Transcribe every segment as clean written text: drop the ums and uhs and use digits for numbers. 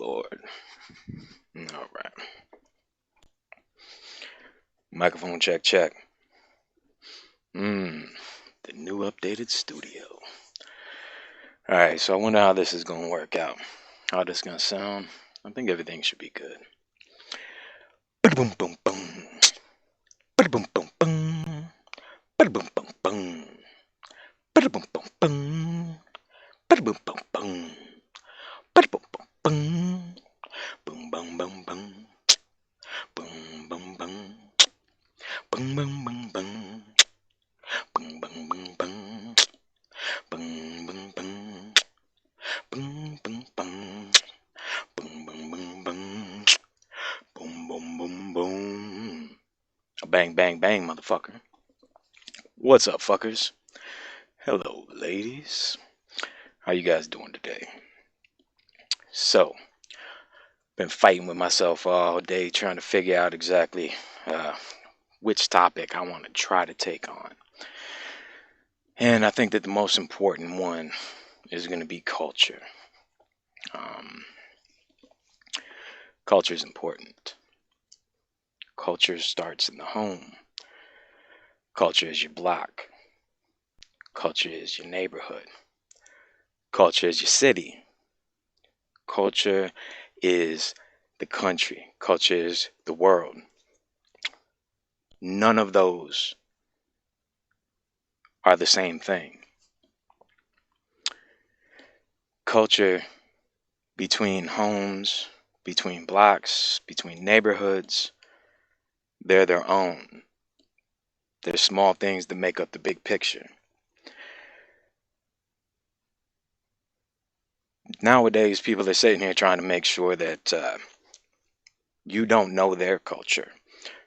Lord. All right. Microphone check, check. The new updated studio. All right, so I wonder how this is going to work out. How this going to sound. I think everything should be good. Ba-da-boom, boom, boom. Ba-da-boom, boom, boom. Ba-da-boom, boom, boom. Ba-da-boom, boom, boom. Ba-da-boom, boom, boom. Ba-da-boom, boom, boom. Boom, boom, boom, boom. Boom, boom, boom. Boom, boom, boom, boom. Boom, boom, boom, boom. Boom, boom, boom. Boom, boom, boom. Boom, boom, boom, boom. Boom, boom, boom, boom. Bang, bang, bang, motherfucker. What's up, fuckers? Hello, ladies. How you guys doing today? So, been fighting with myself all day trying to figure out exactly which topic I want to try to take on. And I think that the most important one is going to be culture. Culture is important. Culture starts in the home. Culture is your block. Culture is your neighborhood. Culture is your city. Culture is the country. Culture is the world. None of those are the same thing. Culture between homes, between blocks, between neighborhoods, they're their own. They're small things that make up the big picture. Nowadays, people are sitting here trying to make sure that you don't know their culture.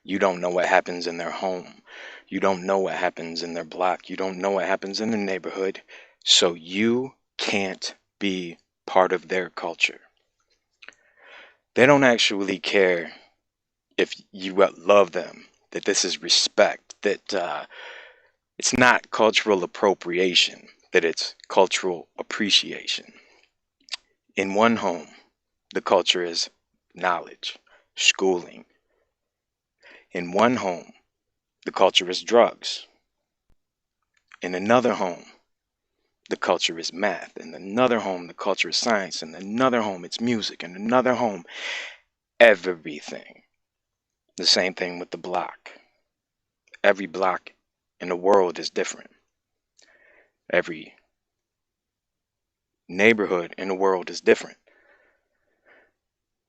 You don't know what happens in their home. You don't know what happens in their block. You don't know what happens in their neighborhood. So you can't be part of their culture. They don't actually care if you love them, that this is respect, that it's not cultural appropriation, that it's cultural appreciation. In one home, the culture is knowledge, schooling. In one home, the culture is drugs. In another home, the culture is math. In another home, the culture is science. In another home, it's music. In another home, everything. The same thing with the block. Every block in the world is different. Every neighborhood in the world is different.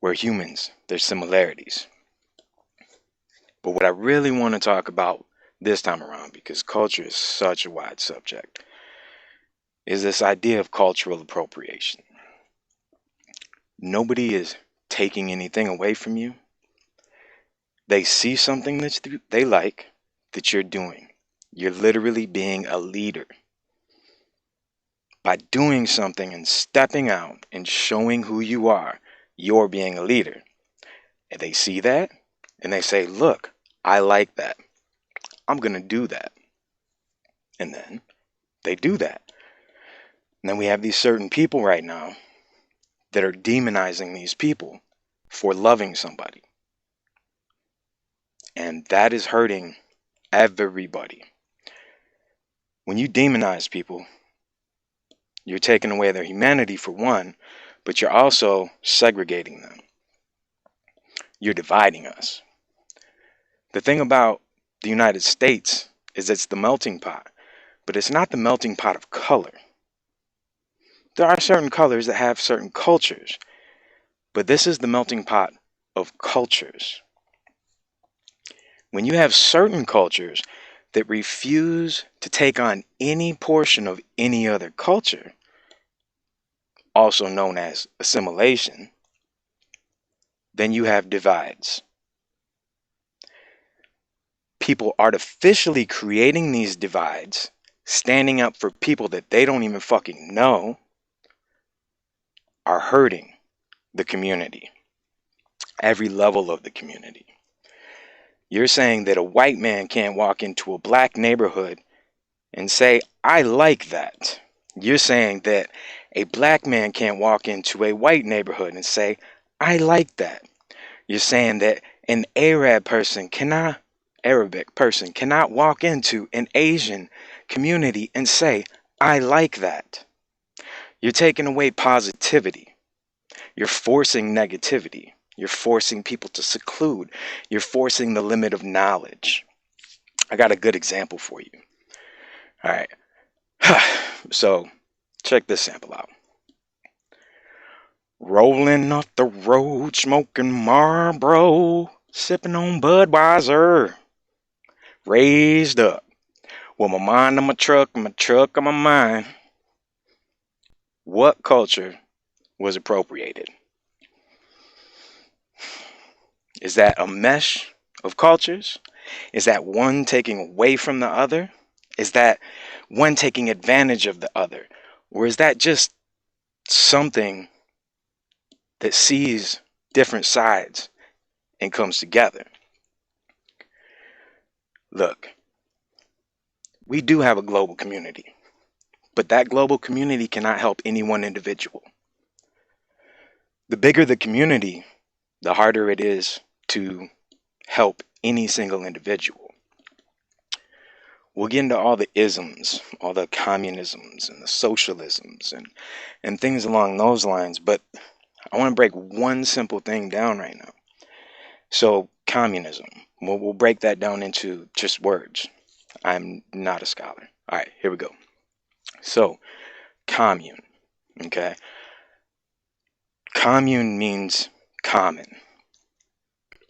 We're humans. There's similarities. But what I really want to talk about this time around, because culture is such a wide subject, is this idea of cultural appropriation. Nobody is taking anything away from you. They see something that they like that you're doing. You're literally being a leader. By doing something and stepping out and showing who you are, you're being a leader. And they see that and they say, look, I like that. I'm going to do that. And then they do that. And then we have these certain people right now that are demonizing these people for loving somebody. And that is hurting everybody. When you demonize people, you're taking away their humanity for one, but you're also segregating them. You're dividing us. The thing about the United States is it's the melting pot, but it's not the melting pot of color. There are certain colors that have certain cultures, but this is the melting pot of cultures. When you have certain cultures that refuse to take on any portion of any other culture, also known as assimilation, then you have divides. People artificially creating these divides, standing up for people that they don't even fucking know, are hurting the community, every level of the community. You're saying that a white man can't walk into a black neighborhood and say, I like that. You're saying that a black man can't walk into a white neighborhood and say, I like that. You're saying that an Arabic person cannot walk into an Asian community and say, I like that. You're taking away positivity. You're forcing negativity. You're forcing people to seclude. You're forcing the limit of knowledge. I got a good example for you. All right. So check this sample out. Rolling up the road, smoking Marlboro, sipping on Budweiser. Raised up with my mind on my truck and my truck on my mind. What culture was appropriated? Is that a mesh of cultures? Is that one taking away from the other? Is that one taking advantage of the other? Or is that just something that sees different sides and comes together? Look, we do have a global community, but that global community cannot help any one individual. The bigger the community, the harder it is to help any single individual. We'll get into all the isms, all the communisms and the socialisms and things along those lines, but I want to break one simple thing down right now. So communism, we'll break that down into just words. I'm not a scholar. All right, here we go. So commune, okay? Commune means common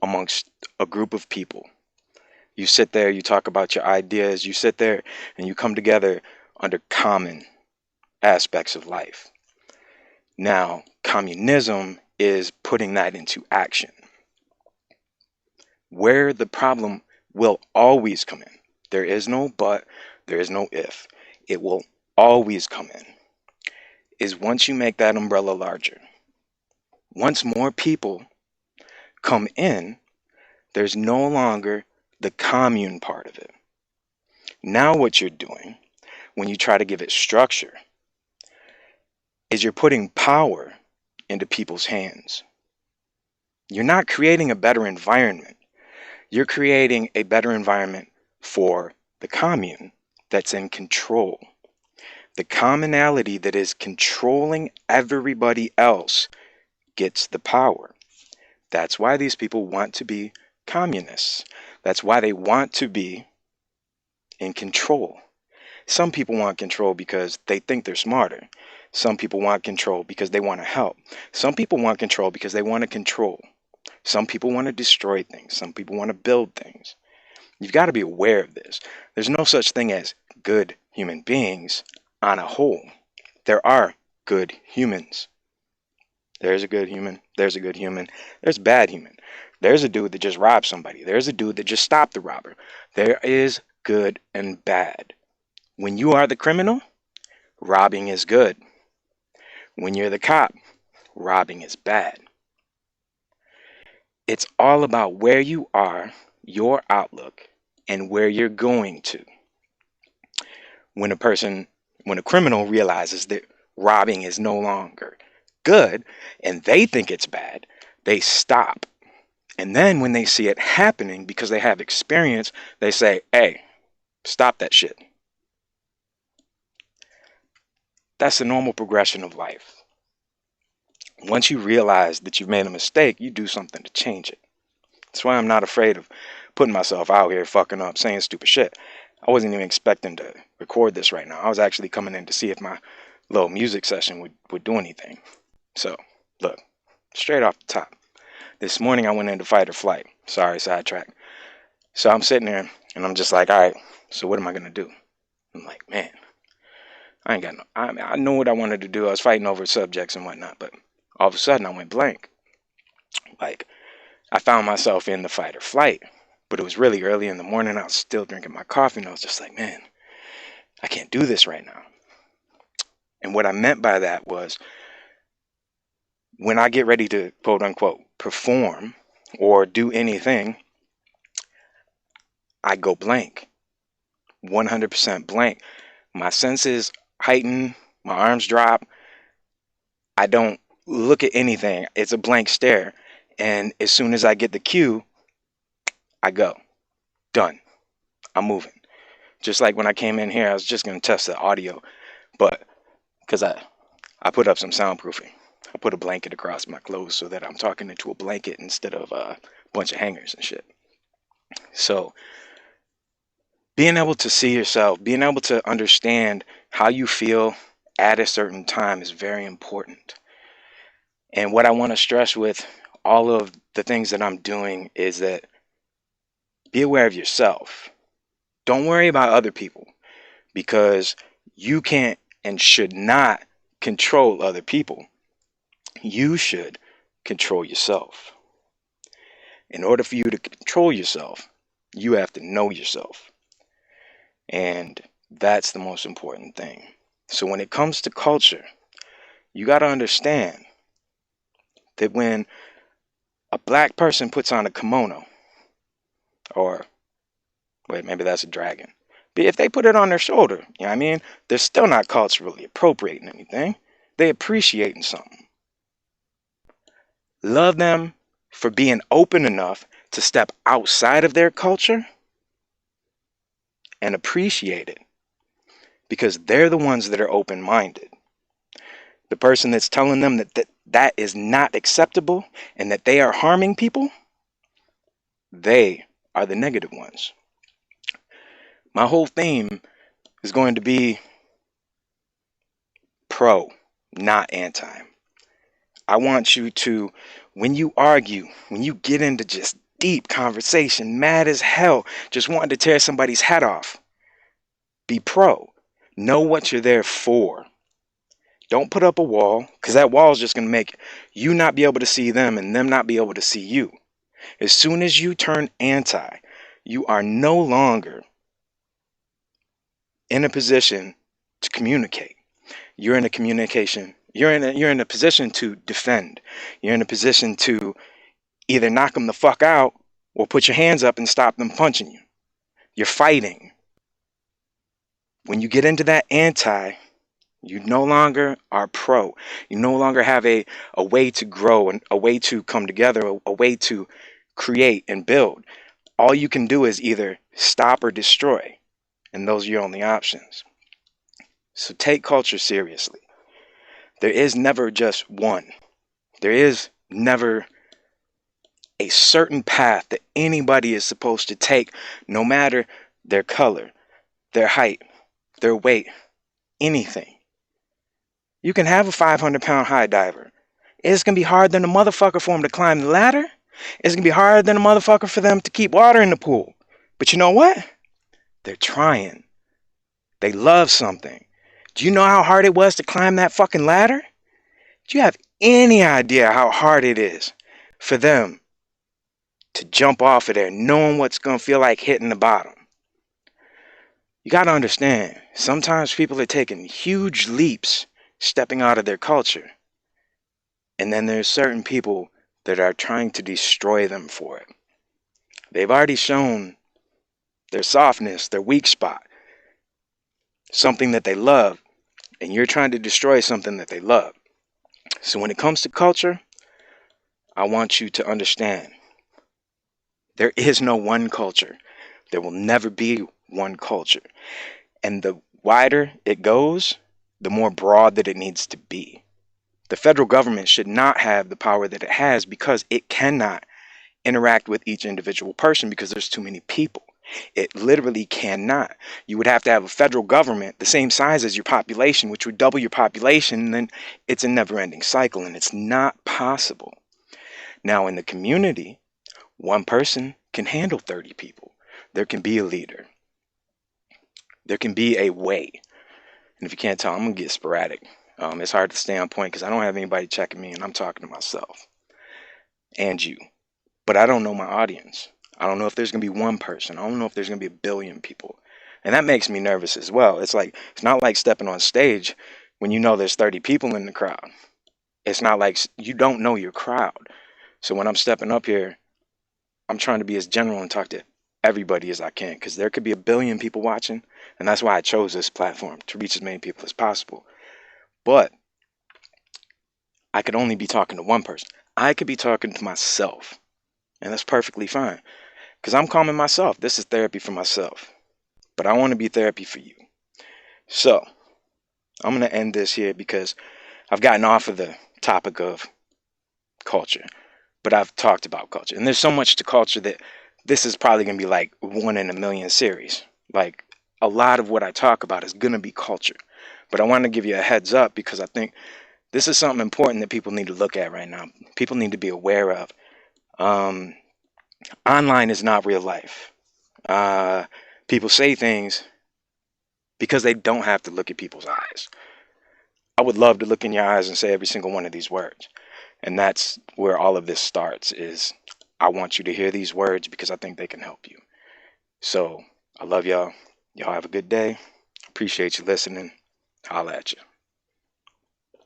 amongst a group of people. You sit there, you talk about your ideas, you sit there and you come together under common aspects of life. Now, communism is putting that into action. Where the problem will always come in. There is no but, there is no if. It will always come in. Is once you make that umbrella larger. Once more people come in, there's no longer the commune part of it. Now what you're doing, when you try to give it structure, is you're putting power into people's hands. You're not creating a better environment. You're creating a better environment for the commune that's in control. The commonality that is controlling everybody else gets the power. That's why these people want to be communists. That's why they want to be in control. Some people want control because they think they're smarter. Some people want control because they want to help. Some people want control because they want to control. Some people want to destroy things. Some people want to build things. You've got to be aware of this. There's no such thing as good human beings on a whole. There are good humans. There's a good human. There's a good human. There's a bad human. There's a dude that just robbed somebody. There's a dude that just stopped the robber. There is good and bad. When you are the criminal, robbing is good. When you're the cop, robbing is bad. It's all about where you are, your outlook, and where you're going to. When a criminal realizes that robbing is no longer good and they think it's bad, they stop. And then when they see it happening because they have experience, they say, hey, stop that shit. That's the normal progression of life. Once you realize that you've made a mistake, you do something to change it. That's why I'm not afraid of putting myself out here fucking up, saying stupid shit. I wasn't even expecting to record this right now. I was actually coming in to see if my little music session would do anything. So, look, straight off the top. This morning I went into fight or flight. Sorry, sidetrack. So I'm sitting there and I'm just like, all right, so what am I going to do? I'm like, man, I ain't got no, I know what I wanted to do. I was fighting over subjects and whatnot, but all of a sudden I went blank. Like, I found myself in the fight or flight, but it was really early in the morning. I was still drinking my coffee and I was just like, man, I can't do this right now. And what I meant by that was when I get ready to quote unquote perform or do anything, I go blank, 100% blank. My senses heighten, my arms drop. I don't look at anything. It's a blank stare. And as soon as I get the cue, I go. Done. I'm moving. Just like when I came in here, I was just going to test the audio, but because I put up some soundproofing. I put a blanket across my clothes so that I'm talking into a blanket instead of a bunch of hangers and shit. So being able to see yourself, being able to understand how you feel at a certain time is very important. And what I want to stress with all of the things that I'm doing is that be aware of yourself. Don't worry about other people, because you can't and should not control other people. You should control yourself. In order for you to control yourself, you have to know yourself. And that's the most important thing. So when it comes to culture, you got to understand that when a black person puts on a kimono, or wait, maybe that's a dragon, but if they put it on their shoulder, you know what I mean? They're still not culturally appropriating anything. They appreciating something. Love them for being open enough to step outside of their culture and appreciate it, because they're the ones that are open-minded. The person that's telling them that is not acceptable and that they are harming people, they are the negative ones. My whole theme is going to be pro, not anti. I want you to, when you argue, when you get into just deep conversation, mad as hell, just wanting to tear somebody's head off, be pro. Know what you're there for. Don't put up a wall, because that wall is just going to make you not be able to see them and them not be able to see you. As soon as you turn anti, you are no longer in a position to communicate. You're in a communication. You're in a position to defend. You're in a position to either knock them the fuck out or put your hands up and stop them punching you. You're fighting. When you get into that anti, you no longer are pro. You no longer have a way to grow and a way to come together, a way to create and build. All you can do is either stop or destroy, and those are your only options. So take culture seriously. There is never just one. There is never a certain path that anybody is supposed to take, no matter their color, their height, their weight, anything. You can have a 500-pound high diver. It's going to be harder than a motherfucker for them to climb the ladder. It's going to be harder than a motherfucker for them to keep water in the pool. But you know what? They're trying. They love something. Do you know how hard it was to climb that fucking ladder? Do you have any idea how hard it is for them to jump off of there knowing what's going to feel like hitting the bottom? You got to understand, sometimes people are taking huge leaps stepping out of their culture. And then there's certain people that are trying to destroy them for it. They've already shown their softness, their weak spot, something that they love, and you're trying to destroy something that they love. So when it comes to culture, I want you to understand, there is no one culture. There will never be one culture. And the wider it goes, the more broad that it needs to be. The federal government should not have the power that it has, because it cannot interact with each individual person because there's too many people. It literally cannot. You would have to have a federal government the same size as your population, which would double your population, and then it's a never-ending cycle, and it's not possible. Now, in the community, one person can handle 30 people. There can be a leader. There can be a way. And if you can't tell, I'm going to get sporadic. It's hard to stay on point because I don't have anybody checking me, and I'm talking to myself and you. But I don't know my audience. I don't know if there's going to be one person. I don't know if there's going to be 1 billion people. And that makes me nervous as well. It's not like stepping on stage when you know there's 30 people in the crowd. It's not like you don't know your crowd. So when I'm stepping up here, I'm trying to be as general and talk to everybody as I can, because there could be 1 billion people watching. And that's why I chose this platform, to reach as many people as possible. But I could only be talking to one person. I could be talking to myself, and that's perfectly fine because I'm calming myself. This is therapy for myself, but I want to be therapy for you. So I'm going to end this here because I've gotten off of the topic of culture, but I've talked about culture. And there's so much to culture that this is probably going to be like 1 in a million series. Like a lot of what I talk about is going to be culture. But I want to give you a heads up because I think this is something important that people need to look at right now. People need to be aware of. Um, Online is not real life. People say things because they don't have to look at people's eyes. I would love to look in your eyes and say every single one of these words. And that's where all of this starts is I want you to hear these words because I think they can help you. So I love y'all. Y'all have a good day. Appreciate you listening. Holla at you.